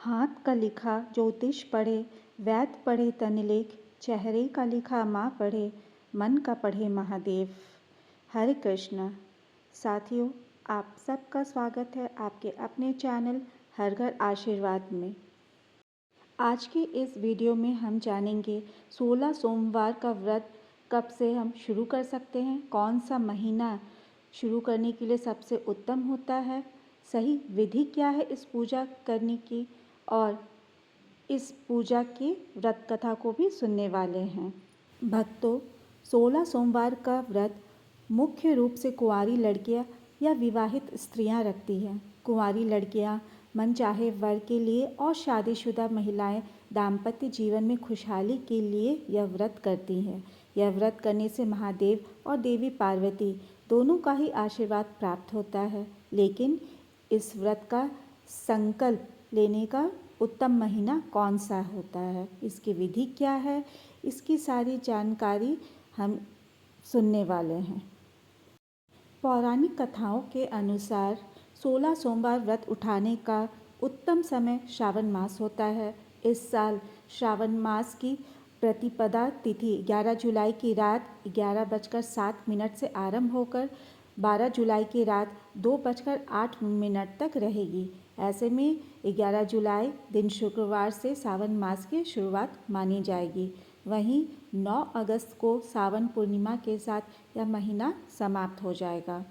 हाथ का लिखा ज्योतिष पढ़े, वैद पढ़े तनिलेख, चेहरे का लिखा माँ पढ़े, मन का पढ़े महादेव। हरे कृष्ण। साथियों, आप सबका स्वागत है आपके अपने चैनल हर घर आशीर्वाद में। आज के इस वीडियो में हम जानेंगे 16 सोमवार का व्रत कब से हम शुरू कर सकते हैं, कौन सा महीना शुरू करने के लिए सबसे उत्तम होता है, सही विधि क्या है इस पूजा करने की, और इस पूजा की व्रत कथा को भी सुनने वाले हैं। भक्तों, 16 सोमवार का व्रत मुख्य रूप से कुंवारी लड़कियां या विवाहित स्त्रियां रखती हैं। कुंवारी लड़कियां मनचाहे वर के लिए और शादीशुदा महिलाएं दाम्पत्य जीवन में खुशहाली के लिए यह व्रत करती हैं। यह व्रत करने से महादेव और देवी पार्वती दोनों का ही आशीर्वाद प्राप्त होता है। लेकिन इस व्रत का संकल्प लेने का उत्तम महीना कौन सा होता है, इसकी विधि क्या है, इसकी सारी जानकारी हम सुनने वाले हैं। पौराणिक कथाओं के अनुसार 16 सोमवार व्रत उठाने का उत्तम समय श्रावण मास होता है। इस साल श्रावण मास की प्रतिपदा तिथि 11 जुलाई की रात 11:07 से आरंभ होकर 12 जुलाई की रात 2:08 तक रहेगी। ऐसे में 11 जुलाई दिन शुक्रवार से सावन मास की शुरुआत मानी जाएगी। वहीं 9 अगस्त को सावन पूर्णिमा के साथ यह महीना समाप्त हो जाएगा।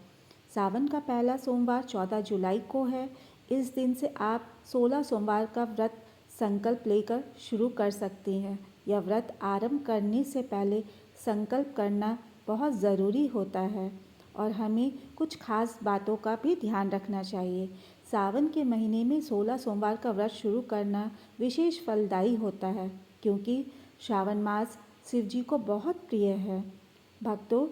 सावन का पहला सोमवार 14 जुलाई को है। इस दिन से आप 16 सोमवार का व्रत संकल्प लेकर शुरू कर सकती हैं। यह व्रत आरंभ करने से पहले संकल्प करना बहुत ज़रूरी होता है और हमें कुछ खास बातों का भी ध्यान रखना चाहिए। सावन के महीने में 16 सोमवार का व्रत शुरू करना विशेष फलदायी होता है क्योंकि श्रावण मास शिव जी को बहुत प्रिय है। भक्तों,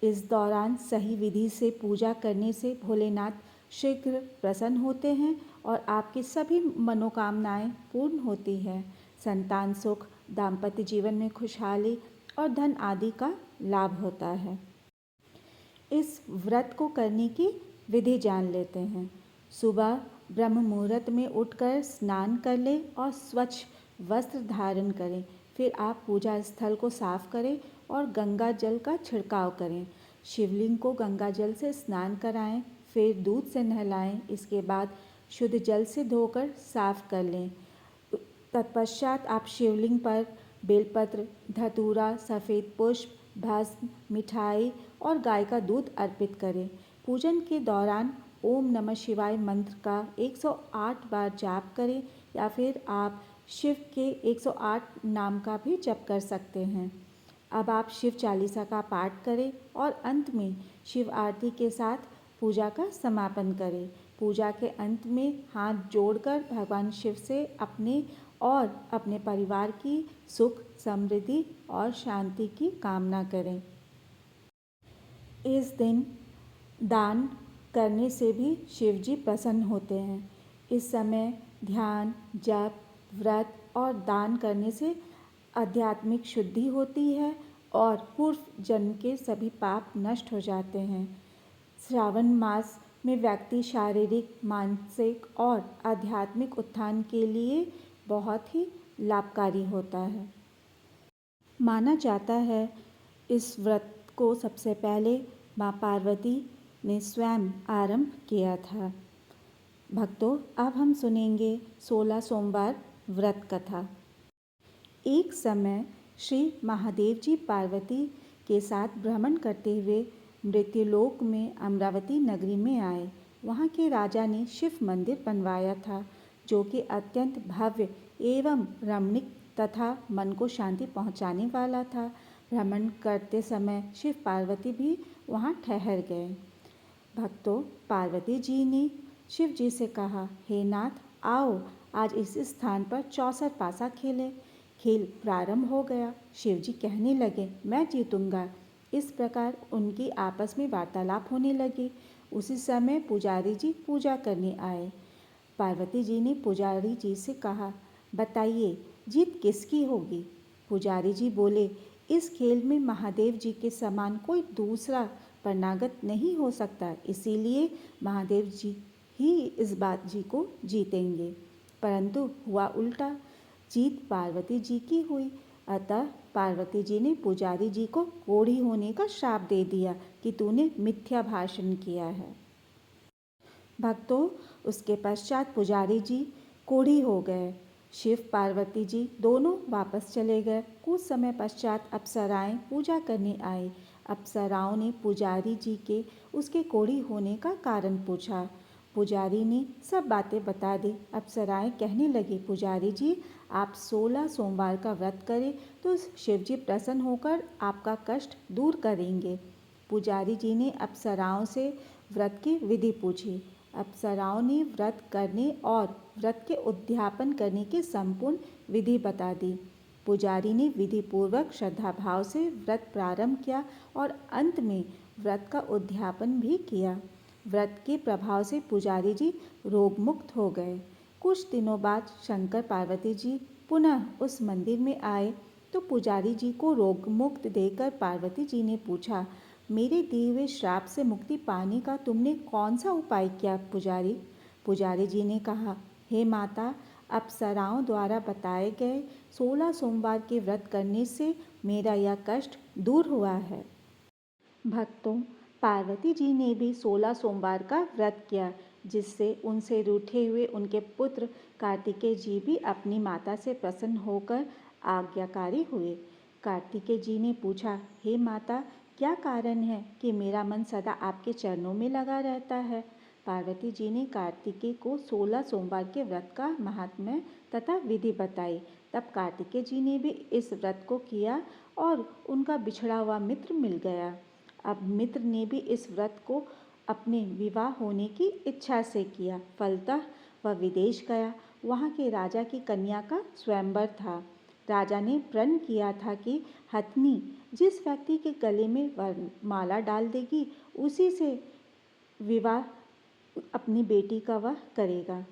इस दौरान सही विधि से पूजा करने से भोलेनाथ शीघ्र प्रसन्न होते हैं और आपकी सभी मनोकामनाएं पूर्ण होती हैं। संतान सुख, दाम्पत्य जीवन में खुशहाली और धन आदि का लाभ होता है। इस व्रत को करने की विधि जान लेते हैं। सुबह ब्रह्म मुहूर्त में उठकर स्नान कर लें और स्वच्छ वस्त्र धारण करें। फिर आप पूजा स्थल को साफ करें और गंगा जल का छिड़काव करें। शिवलिंग को गंगा जल से स्नान कराएं, फिर दूध से नहलाएं। इसके बाद शुद्ध जल से धोकर साफ कर लें। तत्पश्चात आप शिवलिंग पर बेलपत्र, धतूरा, सफ़ेद पुष्प, भस्म, मिठाई और गाय का दूध अर्पित करें। पूजन के दौरान ओम नमः शिवाय मंत्र का 108 बार जाप करें या फिर आप शिव के 108 नाम का भी जप कर सकते हैं। अब आप शिव चालीसा का पाठ करें और अंत में शिव आरती के साथ पूजा का समापन करें। पूजा के अंत में हाथ जोड़कर भगवान शिव से अपने और अपने परिवार की सुख, समृद्धि और शांति की कामना करें। इस दिन दान करने से भी शिव जी प्रसन्न होते हैं। इस समय ध्यान, जप, व्रत और दान करने से आध्यात्मिक शुद्धि होती है और पूर्व जन्म के सभी पाप नष्ट हो जाते हैं। श्रावण मास में व्यक्ति शारीरिक, मानसिक और आध्यात्मिक उत्थान के लिए बहुत ही लाभकारी होता है। माना जाता है इस व्रत को सबसे पहले माँ पार्वती ने स्वयं आरंभ किया था। भक्तों, अब हम सुनेंगे 16 सोमवार व्रत कथा। एक समय श्री महादेव जी पार्वती के साथ भ्रमण करते हुए मृत्युलोक में अमरावती नगरी में आए। वहाँ के राजा ने शिव मंदिर बनवाया था जो कि अत्यंत भव्य एवं रमणीक तथा मन को शांति पहुँचाने वाला था। भ्रमण करते समय शिव पार्वती भी वहाँ ठहर गए। भक्तों, पार्वती जी ने शिव जी से कहा, हे नाथ, आओ आज इस स्थान पर 64 पासा खेलें। खेल प्रारंभ हो गया। शिव जी कहने लगे, मैं जीतूंगा। इस प्रकार उनकी आपस में वार्तालाप होने लगी। उसी समय पुजारी जी पूजा करने आए। पार्वती जी ने पुजारी जी से कहा, बताइए जीत किसकी होगी। पुजारी जी बोले, इस खेल में महादेव जी के समान कोई दूसरा परनागत नहीं हो सकता, इसीलिए महादेव जी ही इस बात जी को जीतेंगे। परंतु हुआ उल्टा, जीत पार्वती जी की हुई। अतः पार्वती जी ने पुजारी जी को कोढ़ी होने का श्राप दे दिया कि तूने मिथ्या भाषण किया है। भक्तों, उसके पश्चात पुजारी जी कोढ़ी हो गए। शिव पार्वती जी दोनों वापस चले गए। कुछ समय पश्चात अप्सराएं पूजा करने आई। अप्सराओं ने पुजारी जी के उसके कोढ़ी होने का कारण पूछा। पुजारी ने सब बातें बता दी। अप्सराएं कहने लगी, पुजारी जी, आप 16 सोमवार का व्रत करें तो शिवजी प्रसन्न होकर आपका कष्ट दूर करेंगे। पुजारी जी ने अप्सराओं से व्रत की विधि पूछी। अप्सराओं ने व्रत करने और व्रत के उद्यापन करने की संपूर्ण विधि बता दी। पुजारी ने विधि पूर्वक श्रद्धा भाव से व्रत प्रारंभ किया और अंत में व्रत का उद्यापन भी किया। व्रत के प्रभाव से पुजारी जी रोगमुक्त हो गए। कुछ दिनों बाद शंकर पार्वती जी पुनः उस मंदिर में आए तो पुजारी जी को रोगमुक्त देखकर पार्वती जी ने पूछा, मेरे दिए हुए श्राप से मुक्ति पाने का तुमने कौन सा उपाय किया पुजारी? पुजारी जी ने कहा, हे माता, अप्सराओं द्वारा बताए गए 16 सोमवार के व्रत करने से मेरा यह कष्ट दूर हुआ है। भक्तों, पार्वती जी ने भी 16 सोमवार का व्रत किया, जिससे उनसे रूठे हुए उनके पुत्र कार्तिकेय जी भी अपनी माता से प्रसन्न होकर आज्ञाकारी हुए। कार्तिकेय जी ने पूछा, हे माता, क्या कारण है कि मेरा मन सदा आपके चरणों में लगा रहता है? पार्वती जी ने कार्तिकेय को 16 सोमवार के व्रत का महात्म्य तथा विधि बताई। तब कार्तिकेय जी ने भी इस व्रत को किया और उनका बिछड़ा हुआ मित्र मिल गया। अब मित्र ने भी इस व्रत को अपने विवाह होने की इच्छा से किया। फलतः वह विदेश गया। वहाँ के राजा की कन्या का स्वयंवर था। राजा ने प्रण किया था कि हथनी जिस व्यक्ति के गले में वरमाला डाल देगी, उसी से विवाह अपनी बेटी का वह करेगा।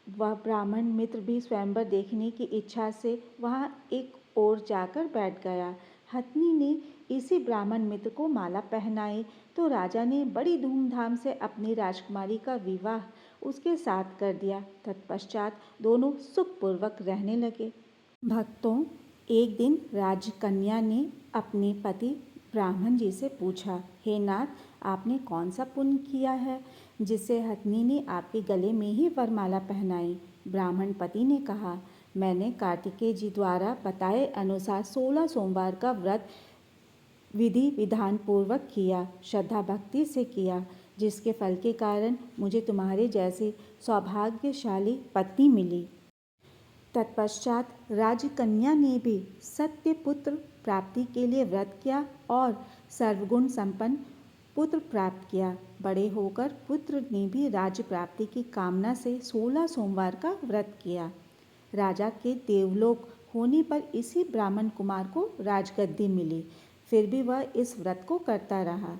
वह ब्राह्मण मित्र भी स्वयंवर देखने की इच्छा से वहाँ एक ओर जाकर बैठ गया। हथनी ने इसी ब्राह्मण मित्र को माला पहनाई तो राजा ने बड़ी धूमधाम से अपनी राजकुमारी का विवाह उसके साथ कर दिया। तत्पश्चात दोनों सुखपूर्वक रहने लगे। भक्तों, एक दिन राजकन्या ने अपने पति ब्राह्मण जी से पूछा, हे नाथ, आपने कौन सा पुण्य किया है जिससे हथनी ने आपके गले में ही वरमाला पहनाई? ब्राह्मण पति ने कहा, मैंने कार्तिकेय जी द्वारा बताए अनुसार 16 सोमवार का व्रत विधि विधान पूर्वक किया, श्रद्धा भक्ति से किया, जिसके फल के कारण मुझे तुम्हारे जैसी सौभाग्यशाली पत्नी मिली। तत्पश्चात राजकन्या ने भी सत्य पुत्र प्राप्ति के लिए व्रत किया और सर्वगुण संपन्न पुत्र प्राप्त किया। बड़े होकर पुत्र ने भी राज्य प्राप्ति की कामना से 16 सोमवार का व्रत किया। राजा के देवलोक होने पर इसी ब्राह्मण कुमार को राजगद्दी मिली। फिर भी वह इस व्रत को करता रहा।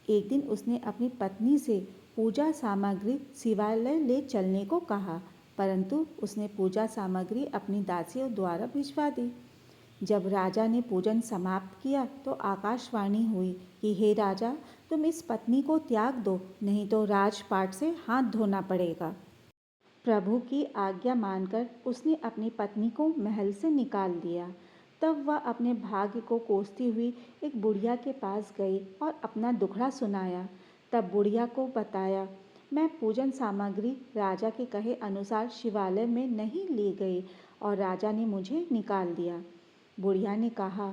एक दिन उसने अपनी पत्नी से पूजा सामग्री शिवालय ले चलने को कहा, परंतु उसने पूजा सामग्री अपनी दासियों द्वारा भिजवा दी। जब राजा ने पूजन समाप्त किया तो आकाशवाणी हुई कि हे राजा, तुम इस पत्नी को त्याग दो, नहीं तो राजपाट से हाथ धोना पड़ेगा। प्रभु की आज्ञा मानकर उसने अपनी पत्नी को महल से निकाल दिया। तब वह अपने भाग्य को कोसती हुई एक बुढ़िया के पास गई और अपना दुखड़ा सुनाया। तब बुढ़िया को बताया, मैं पूजन सामग्री राजा के कहे अनुसार शिवालय में नहीं ले गई और राजा ने मुझे निकाल दिया। बुढ़िया ने कहा,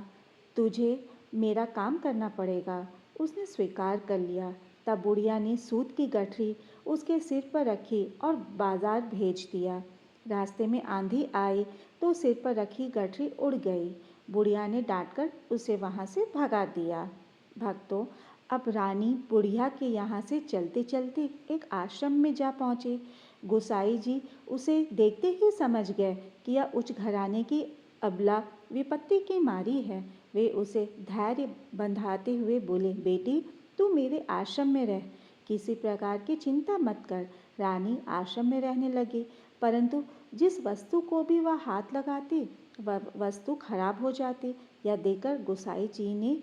तुझे मेरा काम करना पड़ेगा। उसने स्वीकार कर लिया। तब बुढ़िया ने सूत की गठरी उसके सिर पर रखी और बाजार भेज दिया। रास्ते में आंधी आई तो सिर पर रखी गठरी उड़ गई। बुढ़िया ने डांटकर उसे वहाँ से भगा दिया। भक्तों, अब रानी बुढ़िया के यहाँ से चलते चलते एक आश्रम में जा पहुँचे। गोसाई जी उसे देखते ही समझ गए कि यह उच्च घराने की अबला विपत्ति की मारी है। वे उसे धैर्य बंधाते हुए बोले, बेटी, तू मेरे आश्रम में रह, किसी प्रकार की चिंता मत कर। रानी आश्रम में रहने लगी, परंतु जिस वस्तु को भी वह हाथ लगाती वह वस्तु खराब हो जाती। यह देखकर गोसाई जी ने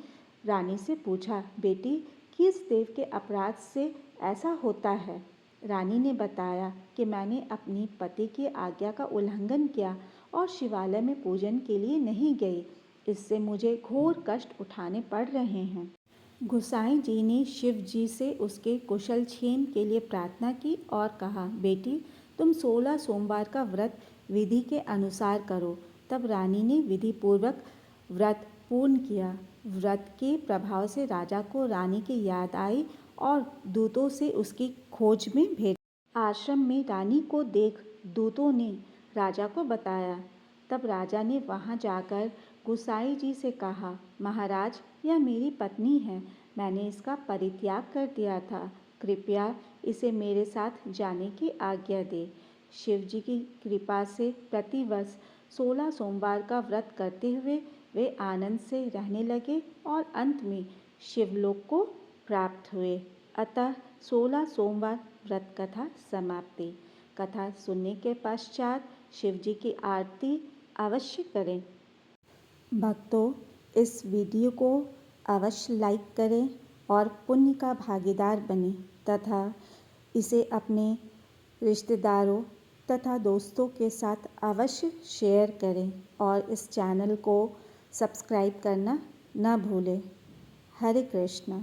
रानी से पूछा, बेटी, किस देव के अपराध से ऐसा होता है? रानी ने बताया कि मैंने अपनी पति की आज्ञा का उल्लंघन किया और शिवालय में पूजन के लिए नहीं गई। इससे मुझे घोर कष्ट उठाने पड़ रहे हैं। गोसाई जी ने शिव जी से उसके कुशल क्षेम के लिए प्रार्थना की और कहा, बेटी तुम 16 सोमवार का व्रत विधि के अनुसार करो। तब रानी ने विधि पूर्वक व्रत पूर्ण किया। व्रत के प्रभाव से राजा को रानी की याद आई और दूतों से उसकी खोज में भेजा। आश्रम में रानी को देख दूतों ने राजा को बताया। तब राजा ने वहां जाकर गोसाई जी से कहा, महाराज यह मेरी पत्नी है, मैंने इसका परित्याग कर दिया था, कृपया इसे मेरे साथ जाने की आज्ञा दे। शिव जी की कृपा से प्रतिवर्ष 16 सोमवार का व्रत करते हुए वे आनंद से रहने लगे और अंत में शिवलोक को प्राप्त हुए। अतः 16 सोमवार व्रत कथा समाप्ति। कथा सुनने के पश्चात शिव जी की आरती अवश्य करें। भक्तों, इस वीडियो को अवश्य लाइक करें और पुण्य का भागीदार बनें तथा इसे अपने रिश्तेदारों तथा दोस्तों के साथ अवश्य शेयर करें और इस चैनल को सब्सक्राइब करना न भूलें। हरे कृष्ण।